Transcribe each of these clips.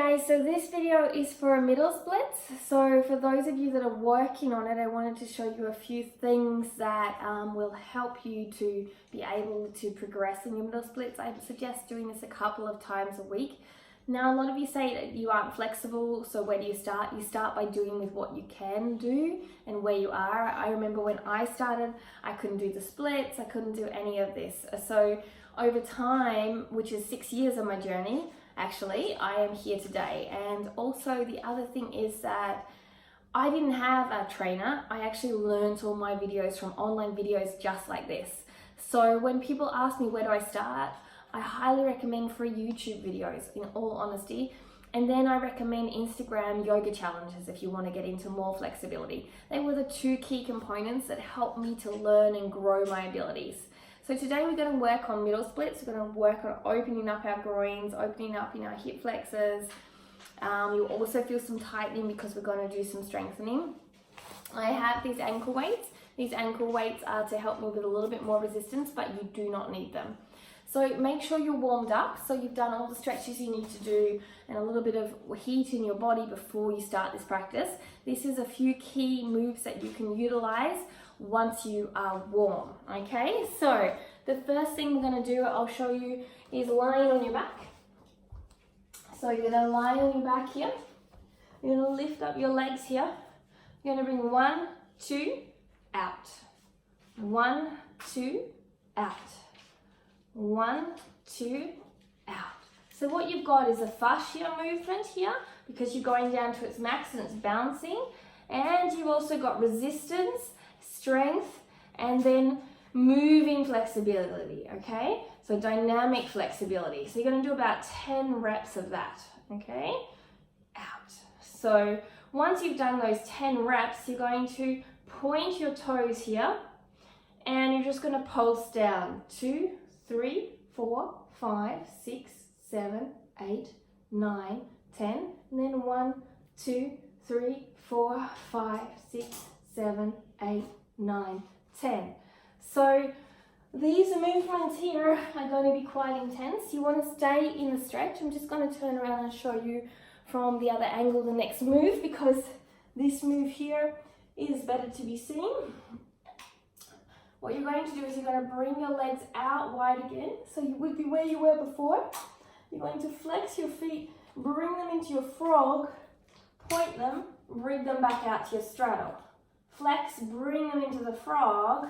guys, so this video is for middle splits. So for those of you that are working on it, I wanted to show you a few things that will help you to be able to progress in your middle splits. I suggest doing this a couple of times a week. Now, a lot of you say that you aren't flexible, so where do you start? You start by doing with what you can do and where you are. I remember when I started, I couldn't do the splits, I couldn't do any of this. So over time, which is 6 years of my journey, actually, I am here today. And also the other thing is that I didn't have a trainer. I actually learned all my videos from online videos just like this. So when people ask me where do I start, I highly recommend free YouTube videos, in all honesty. And then I recommend Instagram yoga challenges if you want to get into more flexibility. They were the two key components that helped me to learn and grow my abilities. So today we're going to work on middle splits. We're going to work on opening up our groins, opening up in our hip flexors. You'll also feel some tightening because we're going to do some strengthening. I have these ankle weights. These ankle weights are to help me with a little bit more resistance, but you do not need them. So make sure you're warmed up, so you've done all the stretches you need to do and a little bit of heat in your body before you start this practice. This is a few key moves that you can utilize once you are warm, okay? So the first thing we're gonna do, I'll show you, is lying on your back. So you're gonna lie on your back here. You're gonna lift up your legs here. You're gonna bring 1, 2, out. 1, 2, out. 1, 2, out. So what you've got is a fascia movement here because you're going down to its max and it's bouncing. And you've also got resistance, strength, and then moving flexibility, okay? So dynamic flexibility. So you're going to do about 10 reps of that, okay? Out. So once you've done those 10 reps, you're going to point your toes here and you're just going to pulse down. 2, 3, 4, 5, 6, 7, 8, 9, 10, and then 1, 2, 3, 4, 5, 6, 7, 8, 9, 10. So these movements here are going to be quite intense. You want to stay in the stretch. I'm just going to turn around and show you from the other angle the next move because this move here is better to be seen. What you're going to do is you're going to bring your legs out wide again. So you would be where you were before. You're going to flex your feet, bring them into your frog, point them, bring them back out to your straddle. Flex, bring them into the frog,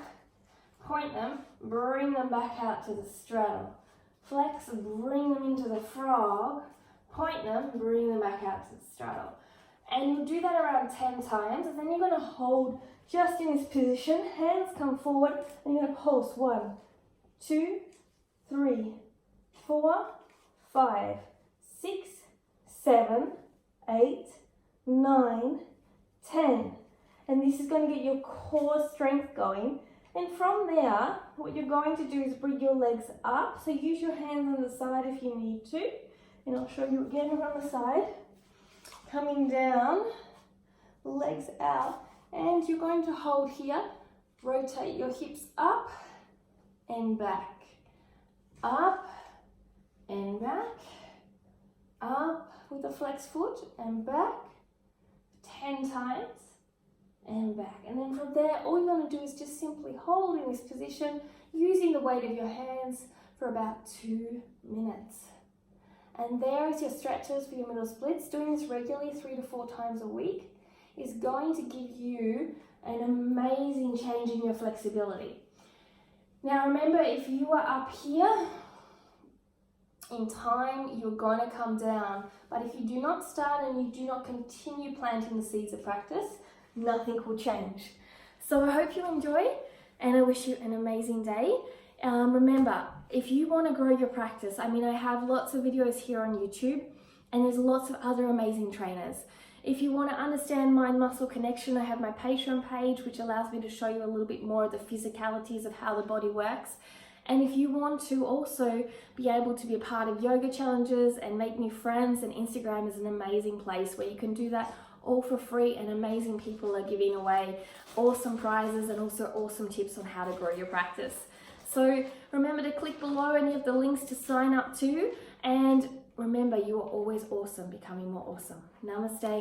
point them, bring them back out to the straddle. Flex, bring them into the frog, point them, bring them back out to the straddle. And you'll do that around 10 times, and then you're going to hold just in this position, hands come forward, and you're going to pulse 1, 2, 3, 4, 5, 6, 7, 8, 9, 10. And this is going to get your core strength going. And from there, what you're going to do is bring your legs up. So use your hands on the side if you need to. And I'll show you again from the side. Coming down, legs out. And you're going to hold here. Rotate your hips up and back. Up and back. Up with a flex foot and back. 10 times. And back. And then from there, all you're going to do is just simply hold in this position using the weight of your hands for about 2 minutes. And there is your stretches for your middle splits. Doing this regularly 3 to 4 times a week is going to give you an amazing change in your flexibility. Now remember, if you are up here, in time you're going to come down. But if you do not start and you do not continue planting the seeds of practice, nothing will change. So I hope you enjoy and I wish you an amazing day. Remember, if you want to grow your practice, I have lots of videos here on YouTube and there's lots of other amazing trainers. If you want to understand mind-muscle connection, I have my Patreon page, which allows me to show you a little bit more of the physicalities of how the body works. And if you want to also be able to be a part of yoga challenges and make new friends, then Instagram is an amazing place where you can do that all for free, and amazing people are giving away awesome prizes and also awesome tips on how to grow your practice. So remember to click below any of the links to sign up to, and remember, you are always awesome, becoming more awesome. Namaste.